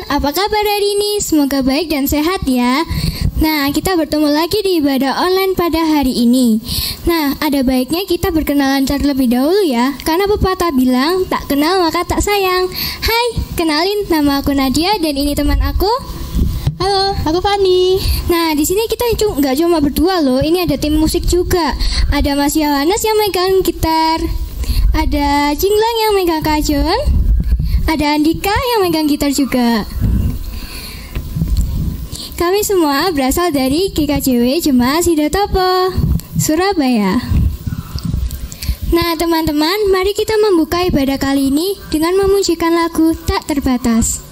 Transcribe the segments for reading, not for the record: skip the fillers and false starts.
apa kabar hari ini? Semoga baik dan sehat ya. Nah, kita bertemu lagi di ibadah online pada hari ini. Nah, ada baiknya kita berkenalan terlebih dahulu ya, karena pepatah bilang, tak kenal maka tak sayang. Hai, kenalin, nama aku Nadia dan ini teman aku. Halo, aku Fani. Nah, di sini kita nggak cuma berdua loh, ini ada tim musik juga. Ada Mas Yohanes yang megang gitar, ada Jinglang yang megang kajon, ada Andika yang megang gitar juga. Kami semua berasal dari GKJW Jemaah Sidotopo, Surabaya. Nah teman-teman, mari kita membuka ibadah kali ini dengan memujikan lagu Tak Terbatas.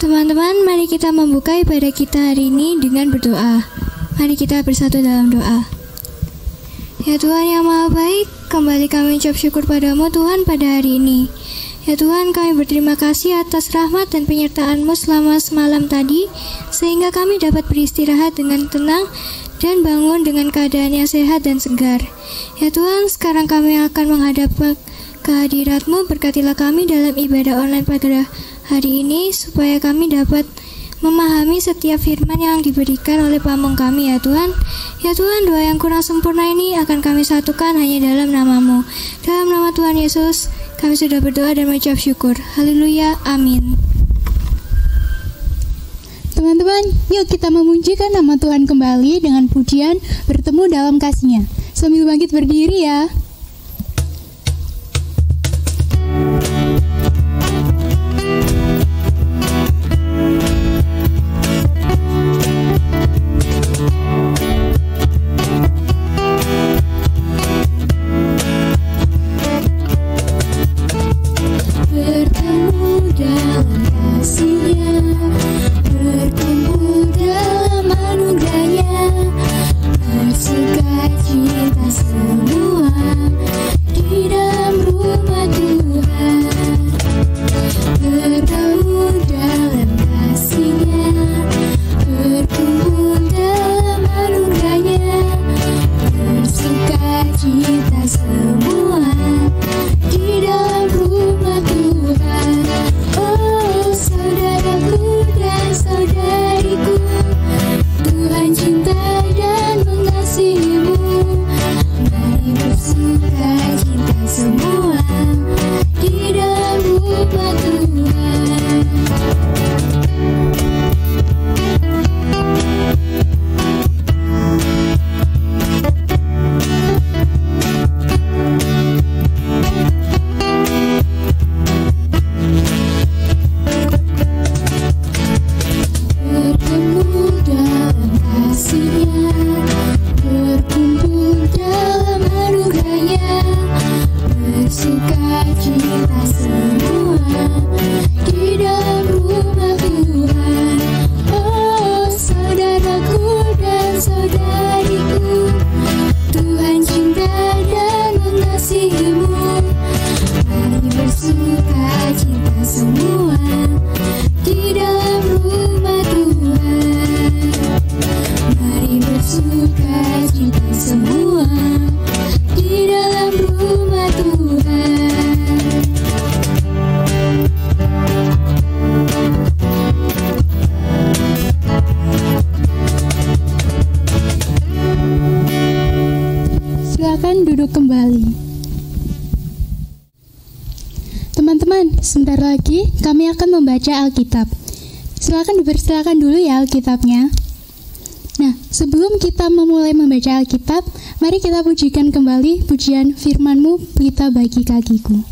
Teman-teman, mari kita membuka ibadah kita hari ini dengan berdoa. Mari kita bersatu dalam doa. Ya Tuhan yang Maha Baik, kembali kami ucap syukur padamu Tuhan pada hari ini. Ya Tuhan, kami berterima kasih atas rahmat dan penyertaan-Mu selama semalam tadi, sehingga kami dapat beristirahat dengan tenang dan bangun dengan keadaan yang sehat dan segar. Ya Tuhan, sekarang kami akan menghadap kehadirat-Mu, berkatilah kami dalam ibadah online pada hari ini, supaya kami dapat memahami setiap firman yang diberikan oleh pamong kami ya Tuhan. Ya Tuhan, doa yang kurang sempurna ini akan kami satukan hanya dalam nama-Mu. Dalam nama Tuhan Yesus, kami sudah berdoa dan mengucap syukur. Haleluya, amin. Teman-teman, yuk kita memujikan nama Tuhan kembali dengan pujian Bertemu Dalam Kasih-Nya. Sambil bangkit berdiri ya. Bersuka cita semua. sebentar lagi kami akan membaca Alkitab. Silakan dipersilakan dulu ya Alkitabnya. Nah, sebelum kita memulai membaca Alkitab, mari kita pujikan kembali pujian firman-Mu pelita bagi kakiku.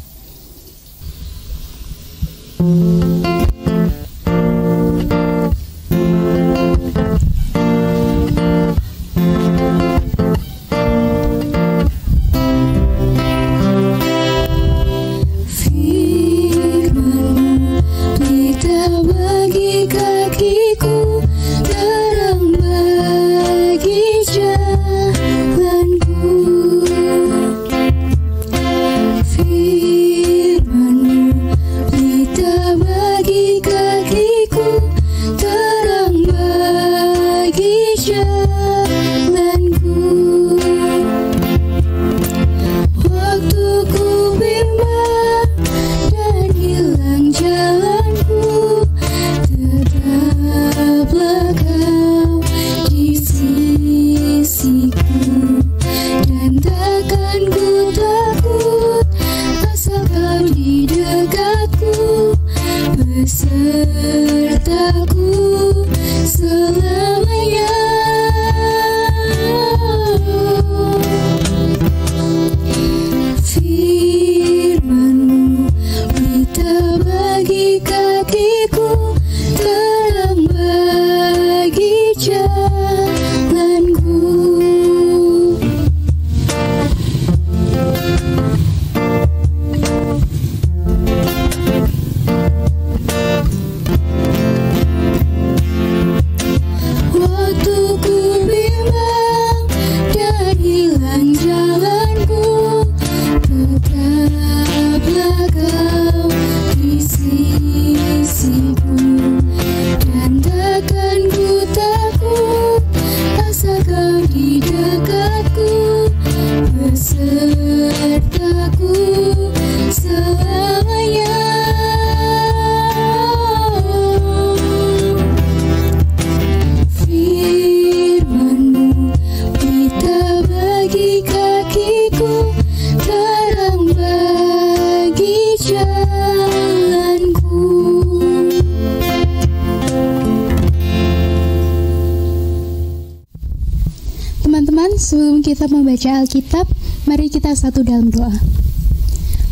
Sebelum kita membaca Alkitab, mari kita satu dalam doa.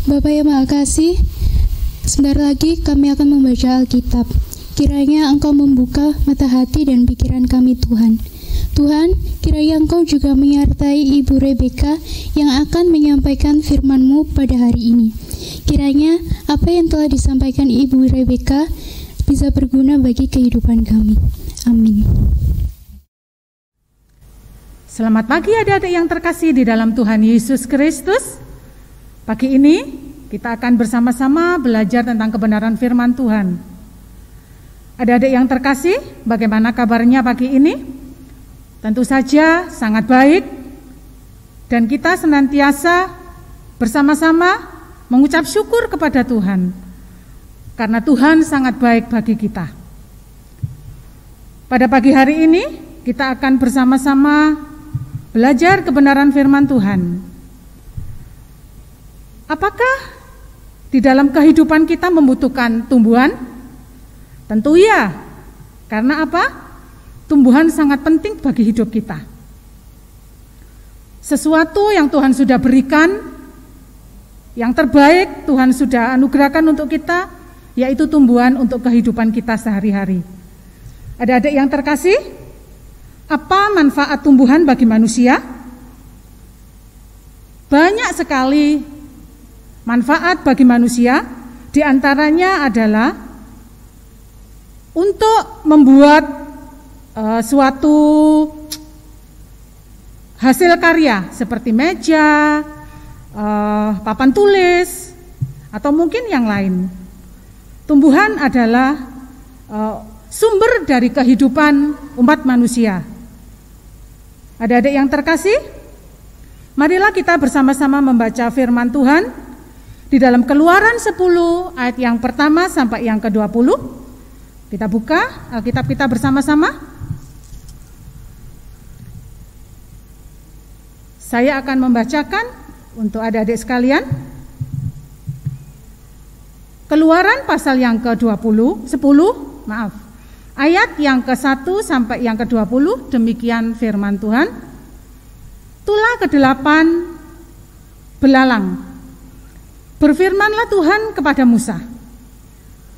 Bapa yang Maha Kasih, sebentar lagi kami akan membaca Alkitab. Kiranya Engkau membuka mata hati dan pikiran kami Tuhan. Tuhan, kiranya Engkau juga menyertai Ibu Rebeka yang akan menyampaikan firman-Mu pada hari ini. Kiranya apa yang telah disampaikan Ibu Rebeka bisa berguna bagi kehidupan kami. Amin. Selamat pagi adik-adik yang terkasih di dalam Tuhan Yesus Kristus. Pagi ini kita akan bersama-sama belajar tentang kebenaran firman Tuhan. Adik-adik yang terkasih, bagaimana kabarnya pagi ini? Tentu saja sangat baik. Dan kita senantiasa bersama-sama mengucap syukur kepada Tuhan. Karena Tuhan sangat baik bagi kita. Pada pagi hari ini kita akan bersama-sama belajar kebenaran firman Tuhan. Apakah di dalam kehidupan kita membutuhkan tumbuhan? Tentu ya. Karena apa? Tumbuhan sangat penting bagi hidup kita. Sesuatu yang Tuhan sudah berikan, yang terbaik Tuhan sudah anugerahkan untuk kita, yaitu tumbuhan untuk kehidupan kita sehari-hari. Adik-adik yang terkasih, apa manfaat tumbuhan bagi manusia? Banyak sekali manfaat bagi manusia, di antaranya adalah untuk membuat suatu hasil karya seperti meja, papan tulis, atau mungkin yang lain. Tumbuhan adalah sumber dari kehidupan umat manusia. Adik-adik yang terkasih, marilah kita bersama-sama membaca firman Tuhan di dalam Keluaran 10 ayat yang pertama sampai yang ke-20. Kita buka Alkitab kita bersama-sama. Saya akan membacakan untuk adik-adik sekalian. Keluaran pasal yang ke-10, ayat yang ke-1 sampai yang ke-20, demikian firman Tuhan. Tulah ke-8, belalang. Berfirmanlah Tuhan kepada Musa,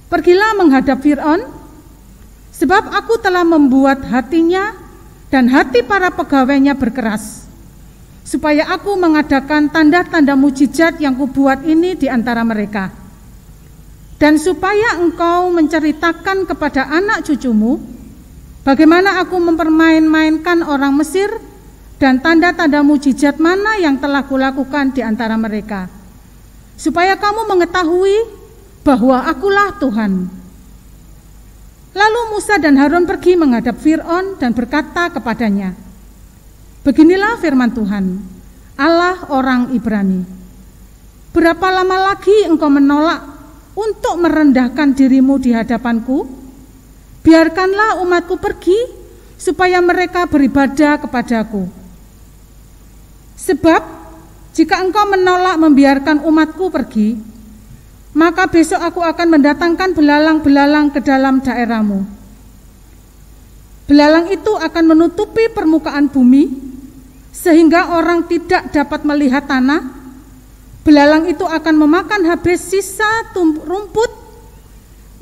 pergilah menghadap Fir'aun, sebab aku telah membuat hatinya dan hati para pegawainya berkeras, supaya aku mengadakan tanda-tanda mujizat yang kubuat ini di antara mereka. Dan supaya engkau menceritakan kepada anak cucumu bagaimana aku mempermain-mainkan orang Mesir dan tanda-tanda mujizat mana yang telah kulakukan di antara mereka, supaya kamu mengetahui bahwa akulah Tuhan. Lalu Musa dan Harun pergi menghadap Fir'aun dan berkata kepadanya, beginilah firman Tuhan, Allah orang Ibrani, berapa lama lagi engkau menolak untuk merendahkan dirimu di hadapanku? Biarkanlah umatku pergi, supaya mereka beribadah kepadaku. Sebab jika engkau menolak membiarkan umatku pergi, maka besok aku akan mendatangkan belalang-belalang ke dalam daerahmu. Belalang itu akan menutupi permukaan bumi, sehingga orang tidak dapat melihat tanah. Belalang itu akan memakan habis sisa rumput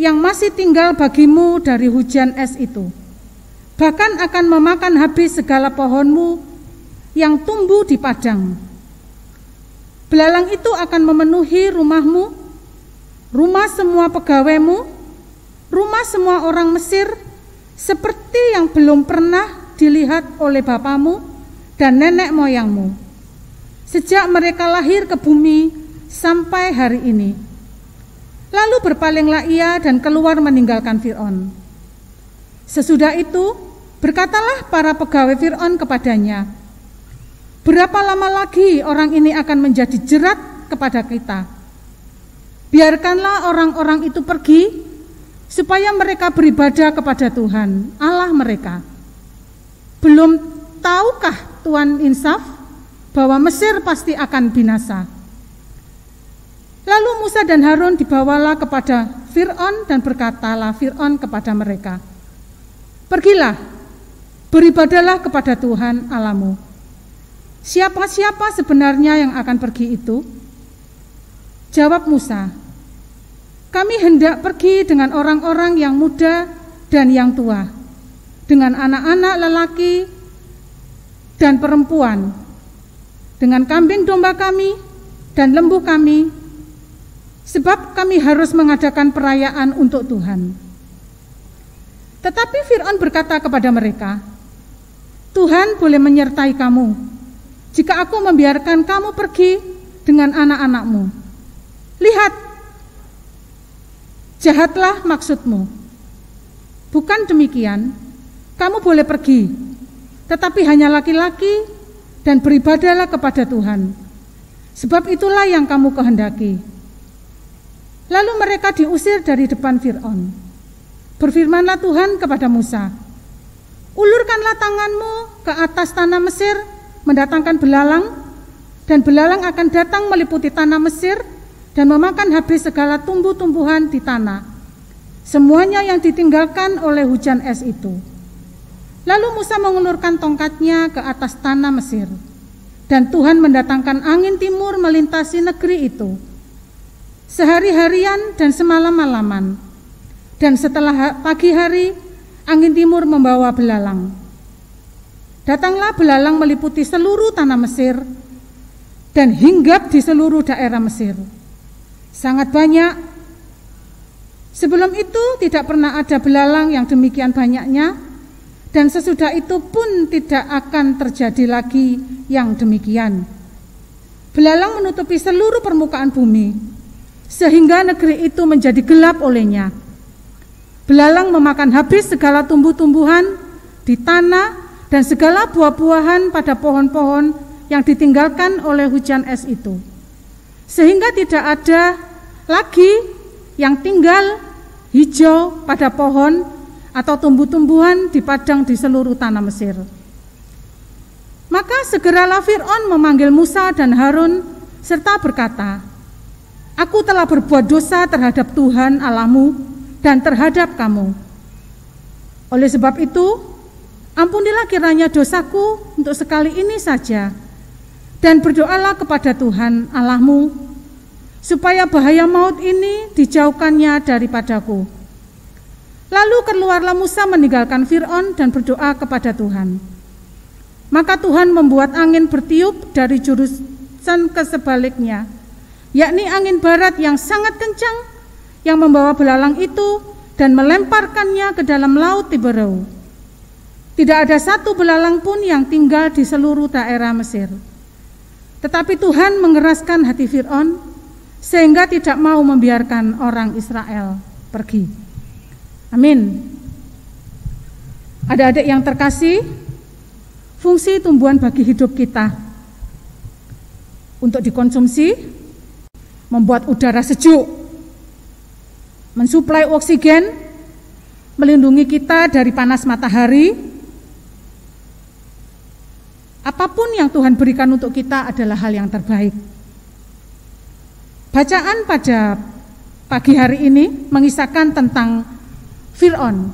yang masih tinggal bagimu dari hujan es itu. Bahkan akan memakan habis segala pohonmu yang tumbuh di padang. Belalang itu akan memenuhi rumahmu, rumah semua pegawaimu, rumah semua orang Mesir, seperti yang belum pernah dilihat oleh bapamu dan nenek moyangmu, sejak mereka lahir ke bumi sampai hari ini. Lalu berpalinglah ia dan keluar meninggalkan Fir'aun. Sesudah itu berkatalah para pegawai Fir'aun kepadanya, berapa lama lagi orang ini akan menjadi jerat kepada kita? Biarkanlah orang-orang itu pergi, supaya mereka beribadah kepada Tuhan Allah mereka. Belum tahukah Tuhan insaf bahwa Mesir pasti akan binasa? Lalu Musa dan Harun dibawalah kepada Fir'aun dan berkatalah Fir'aun kepada mereka, pergilah, beribadahlah kepada Tuhan Allahmu. Siapa-siapa sebenarnya yang akan pergi itu? Jawab Musa, kami hendak pergi dengan orang-orang yang muda dan yang tua, dengan anak-anak lelaki dan perempuan, dengan kambing domba kami dan lembu kami, sebab kami harus mengadakan perayaan untuk Tuhan. Tetapi Fir'aun berkata kepada mereka, Tuhan boleh menyertai kamu jika aku membiarkan kamu pergi dengan anak-anakmu. Lihat, jahatlah maksudmu. Bukan demikian, kamu boleh pergi, tetapi hanya laki-laki, dan beribadahlah kepada Tuhan, sebab itulah yang kamu kehendaki. Lalu mereka diusir dari depan Fir'aun. Berfirmanlah Tuhan kepada Musa, ulurkanlah tanganmu ke atas tanah Mesir, mendatangkan belalang, dan belalang akan datang meliputi tanah Mesir dan memakan habis segala tumbuh-tumbuhan di tanah, semuanya yang ditinggalkan oleh hujan es itu. Lalu Musa mengulurkan tongkatnya ke atas tanah Mesir, dan Tuhan mendatangkan angin timur melintasi negeri itu, sehari-harian dan semalam-malaman. Dan setelah pagi hari, angin timur membawa belalang. Datanglah belalang meliputi seluruh tanah Mesir, dan hinggap di seluruh daerah Mesir. Sangat banyak. Sebelum itu tidak pernah ada belalang yang demikian banyaknya, dan sesudah itu pun tidak akan terjadi lagi yang demikian. Belalang menutupi seluruh permukaan bumi, sehingga negeri itu menjadi gelap olehnya. Belalang memakan habis segala tumbuh-tumbuhan di tanah dan segala buah-buahan pada pohon-pohon yang ditinggalkan oleh hujan es itu, sehingga tidak ada lagi yang tinggal hijau pada pohon atau tumbuh-tumbuhan di padang di seluruh tanah Mesir. Maka segeralah Fir'aun memanggil Musa dan Harun serta berkata, Aku telah berbuat dosa terhadap Tuhan Allahmu dan terhadap kamu. Oleh sebab itu, ampunilah kiranya dosaku untuk sekali ini saja, dan berdoalah kepada Tuhan Allahmu, supaya bahaya maut ini dijauhkannya daripadaku. Lalu keluarlah Musa meninggalkan Fir'aun dan berdoa kepada Tuhan. Maka Tuhan membuat angin bertiup dari jurusan ke sebaliknya, yakni angin barat yang sangat kencang, yang membawa belalang itu dan melemparkannya ke dalam laut Tibereu. Tidak ada satu belalang pun yang tinggal di seluruh daerah Mesir. Tetapi Tuhan mengeraskan hati Fir'aun sehingga tidak mau membiarkan orang Israel pergi. Amin. Adik-adik yang terkasih, fungsi tumbuhan bagi hidup kita untuk dikonsumsi, membuat udara sejuk, mensuplai oksigen, melindungi kita dari panas matahari. Apapun yang Tuhan berikan untuk kita adalah hal yang terbaik. Bacaan pada pagi hari ini mengisahkan tentang Fir'aun,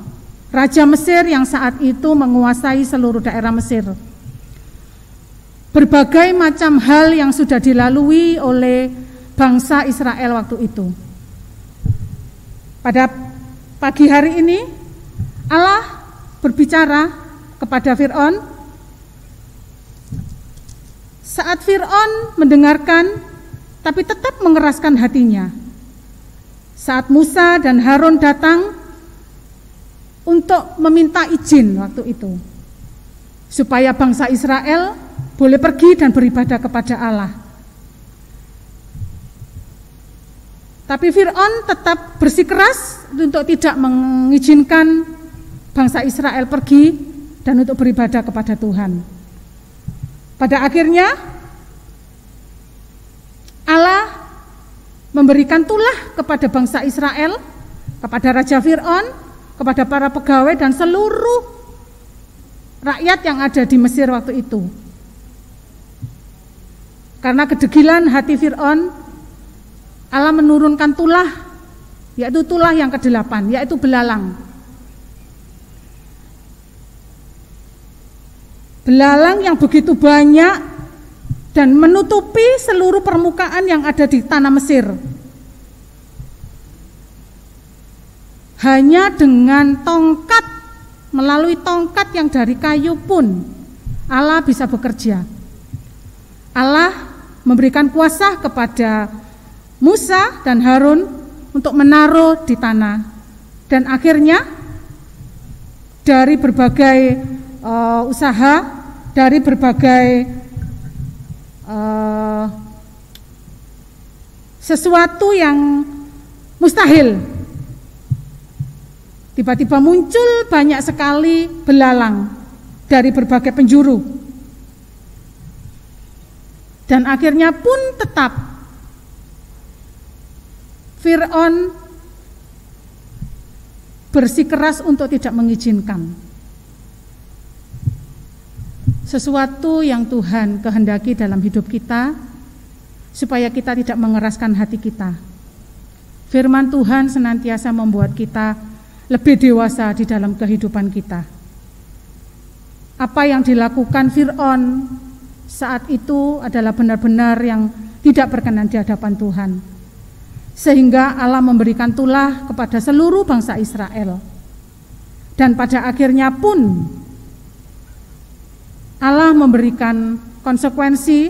raja Mesir yang saat itu menguasai seluruh daerah Mesir. Berbagai macam hal yang sudah dilalui oleh bangsa Israel waktu itu. Pada pagi hari ini, Allah berbicara kepada Fir'aun. Saat Fir'aun mendengarkan, tapi tetap mengeraskan hatinya. Saat Musa dan Harun datang untuk meminta izin waktu itu, supaya bangsa Israel boleh pergi dan beribadah kepada Allah. Tapi Fir'aun tetap bersikeras untuk tidak mengizinkan bangsa Israel pergi dan untuk beribadah kepada Tuhan. Pada akhirnya Allah memberikan tulah kepada bangsa Israel, kepada Raja Fir'aun, kepada para pegawai dan seluruh rakyat yang ada di Mesir waktu itu. Karena kedegilan hati Fir'aun, Allah menurunkan tulah, yaitu tulah yang ke-8, yaitu belalang. Belalang yang begitu banyak dan menutupi seluruh permukaan yang ada di tanah Mesir. Hanya dengan tongkat, melalui tongkat yang dari kayu pun Allah bisa bekerja. Allah memberikan kuasa kepada Musa dan Harun untuk menaruh di tanah. Dan akhirnya dari berbagai usaha, dari berbagai sesuatu yang mustahil, tiba-tiba muncul banyak sekali belalang dari berbagai penjuru. Dan akhirnya pun tetap Fir'aun bersikeras untuk tidak mengizinkan sesuatu yang Tuhan kehendaki dalam hidup kita, supaya kita tidak mengeraskan hati kita. Firman Tuhan senantiasa membuat kita lebih dewasa di dalam kehidupan kita. Apa yang dilakukan Fir'aun saat itu adalah benar-benar yang tidak berkenan di hadapan Tuhan, sehingga Allah memberikan tulah kepada seluruh bangsa Israel. Dan pada akhirnya pun Allah memberikan konsekuensi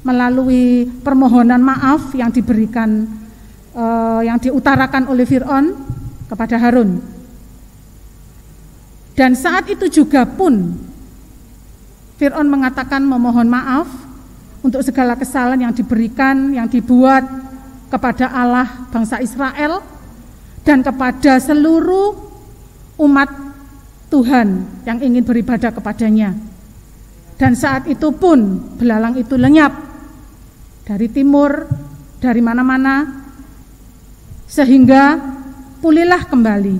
melalui permohonan maaf yang diberikan, yang diutarakan oleh Fir'aun kepada Harun. Dan saat itu juga pun Fir'aun mengatakan memohon maaf untuk segala kesalahan yang diberikan, yang dibuat kepada Allah bangsa Israel dan kepada seluruh umat Tuhan yang ingin beribadah kepadanya. Dan saat itu pun belalang itu lenyap dari timur, dari mana-mana, sehingga pulihlah kembali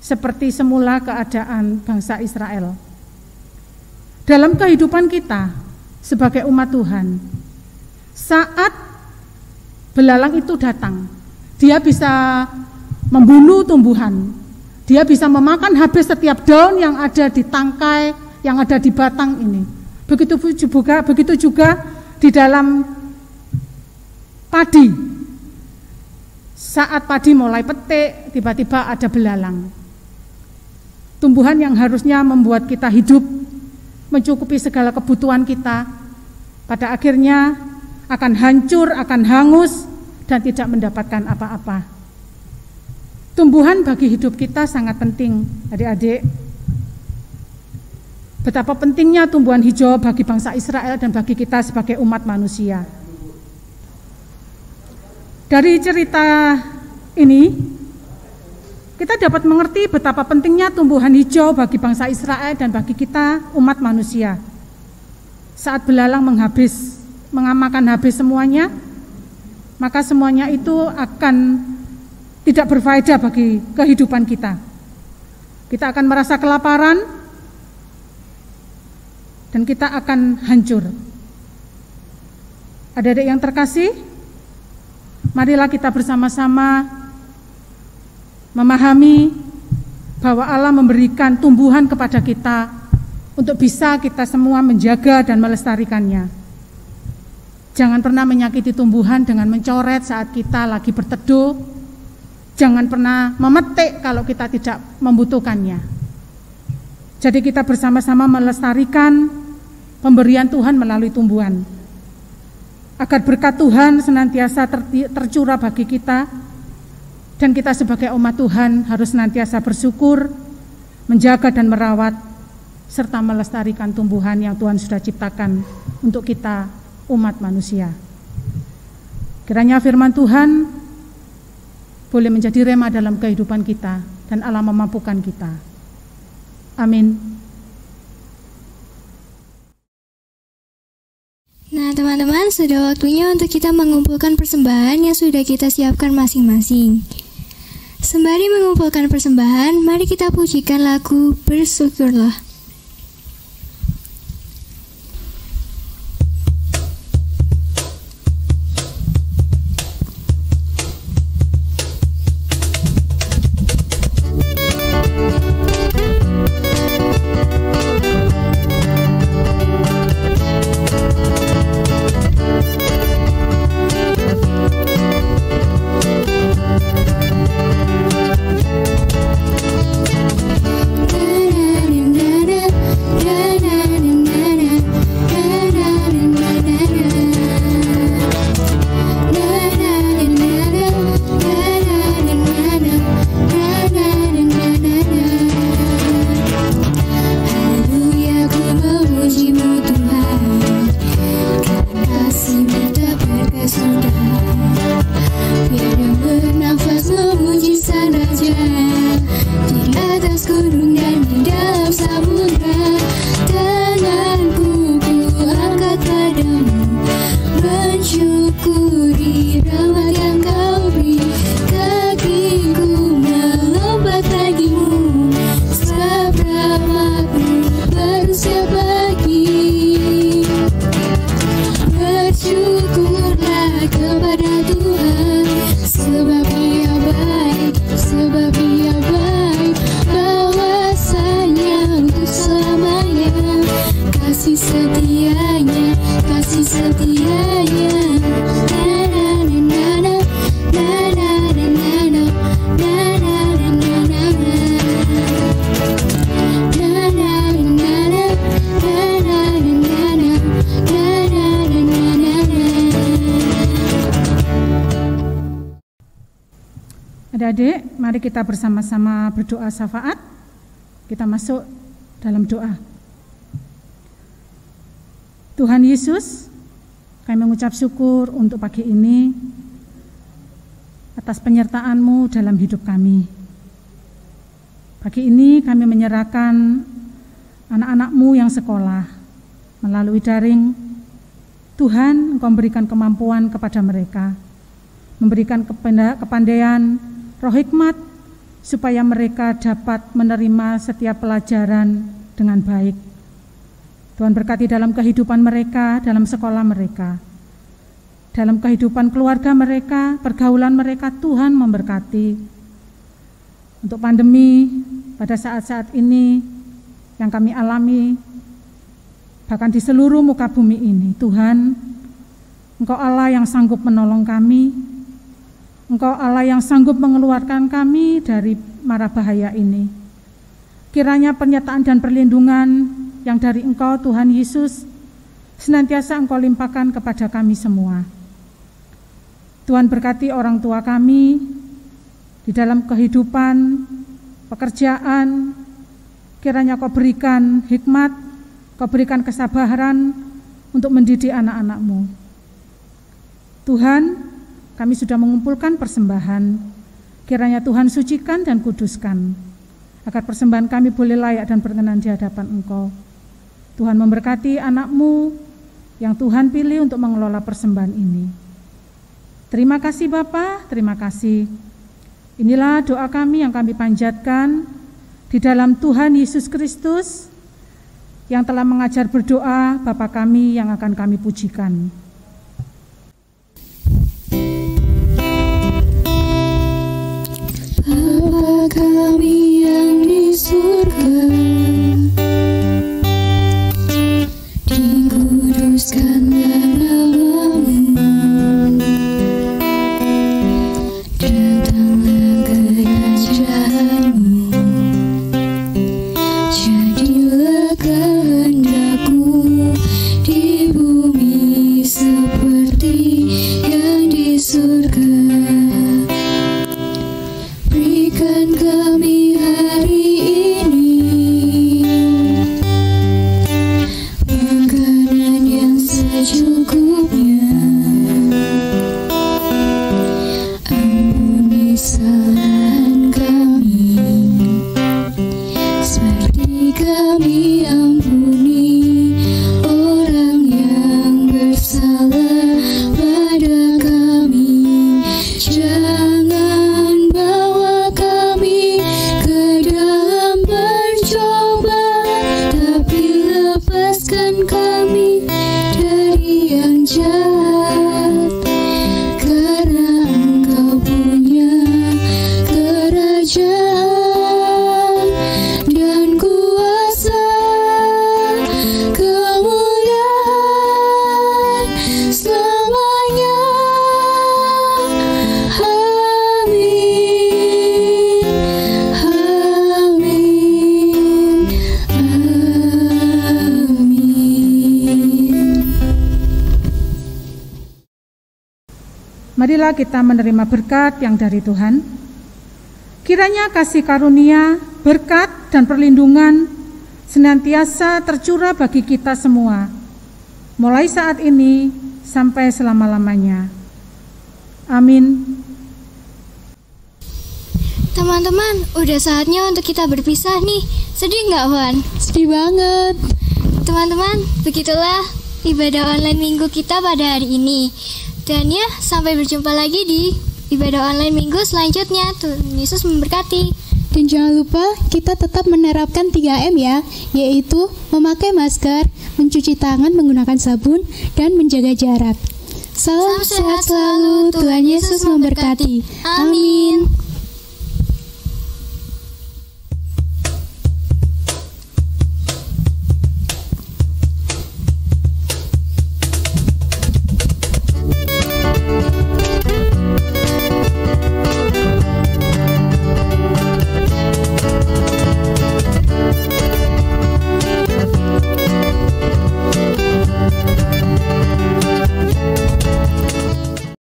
seperti semula keadaan bangsa Israel. Dalam kehidupan kita sebagai umat Tuhan, saat belalang itu datang. Dia bisa membunuh tumbuhan. Dia bisa memakan habis setiap daun yang ada di tangkai, yang ada di batang ini. Begitu juga di dalam padi. Saat padi mulai petik, tiba-tiba ada belalang. Tumbuhan yang harusnya membuat kita hidup, mencukupi segala kebutuhan kita, pada akhirnya akan hancur, akan hangus, dan tidak mendapatkan apa-apa. Tumbuhan bagi hidup kita sangat penting, adik-adik. Betapa pentingnya tumbuhan hijau bagi bangsa Israel dan bagi kita sebagai umat manusia. Dari cerita ini, kita dapat mengerti betapa pentingnya tumbuhan hijau bagi bangsa Israel dan bagi kita umat manusia. Saat belalang mengamakan habis semuanya, maka semuanya itu akan tidak berfaedah bagi kehidupan kita. Kita akan merasa kelaparan dan kita akan hancur. Adik-adik yang terkasih, marilah kita bersama-sama memahami bahwa Allah memberikan tumbuhan kepada kita untuk bisa kita semua menjaga dan melestarikannya. Jangan pernah menyakiti tumbuhan dengan mencoret saat kita lagi berteduh. Jangan pernah memetik kalau kita tidak membutuhkannya. Jadi kita bersama-sama melestarikan pemberian Tuhan melalui tumbuhan, agar berkat Tuhan senantiasa tercurah bagi kita. Dan kita sebagai umat Tuhan harus senantiasa bersyukur, menjaga dan merawat, serta melestarikan tumbuhan yang Tuhan sudah ciptakan untuk kita umat manusia. Kiranya firman Tuhan boleh menjadi rema dalam kehidupan kita dan Allah memampukan kita. Amin. Nah teman-teman, sudah waktunya untuk kita mengumpulkan persembahan yang sudah kita siapkan masing-masing. Sembari mengumpulkan persembahan, mari kita pujikan lagu Bersyukurlah. Adik-adik, mari kita bersama-sama berdoa syafaat. Kita masuk dalam doa. Tuhan Yesus, kami mengucap syukur untuk pagi ini atas penyertaan-Mu dalam hidup kami. Pagi ini kami menyerahkan anak-anak-Mu yang sekolah melalui daring. Tuhan, Engkau memberikan kemampuan kepada mereka, memberikan kepandaian, roh hikmat, supaya mereka dapat menerima setiap pelajaran dengan baik. Tuhan berkati dalam kehidupan mereka, dalam sekolah mereka. dalam kehidupan keluarga mereka, pergaulan mereka. Tuhan memberkati. Untuk pandemi pada saat-saat ini yang kami alami, bahkan di seluruh muka bumi ini, Tuhan, Engkau Allah yang sanggup menolong kami, Engkau Allah yang sanggup mengeluarkan kami dari mara bahaya ini. Kiranya penyertaan dan perlindungan yang dari Engkau, Tuhan Yesus, senantiasa Engkau limpahkan kepada kami semua. Tuhan berkati orang tua kami di dalam kehidupan, pekerjaan. Kiranya Kau berikan hikmat, Kau berikan kesabaran untuk mendidik anak-anak-Mu. Tuhan, kami sudah mengumpulkan persembahan. Kiranya Tuhan sucikan dan kuduskan, agar persembahan kami boleh layak dan berkenan di hadapan Engkau. Tuhan memberkati anak-Mu yang Tuhan pilih untuk mengelola persembahan ini. Terima kasih Bapa, terima kasih. Inilah doa kami yang kami panjatkan di dalam Tuhan Yesus Kristus yang telah mengajar berdoa, Bapa kami yang akan kami pujikan. Bapa kami yang di surga, dikuduskanlah nama-Mu, datanglah kerajaan-Mu, jadilah kehendak-Mu di bumi seperti yang di surga. Berikan kami hari ini makanan yang secukupnya. Ampuni kesalahan kami, seperti kami ampuni orang yang bersalah pada kami. Jangan bawa kami ke dalam percobaan, tapi lepaskan kami dari yang jahat. Karena Engkau punya kerajaan dan kuasa, kemuliaan selamanya. Amin, amin, amin. Marilah kita menerima berkat yang dari Tuhan. Kiranya kasih karunia, berkat, dan perlindungan senantiasa tercurah bagi kita semua, mulai saat ini sampai selama-lamanya. Amin. Teman-teman, udah saatnya untuk kita berpisah nih. Sedih nggak, Wan? Sedih banget. Teman-teman, begitulah ibadah online minggu kita pada hari ini. Dan ya, sampai berjumpa lagi di ibadah online minggu selanjutnya. Tuhan Yesus memberkati. Dan jangan lupa kita tetap menerapkan 3M ya, yaitu memakai masker, mencuci tangan menggunakan sabun, dan menjaga jarak. Salam sehat selalu, Tuhan Yesus memberkati. Amin.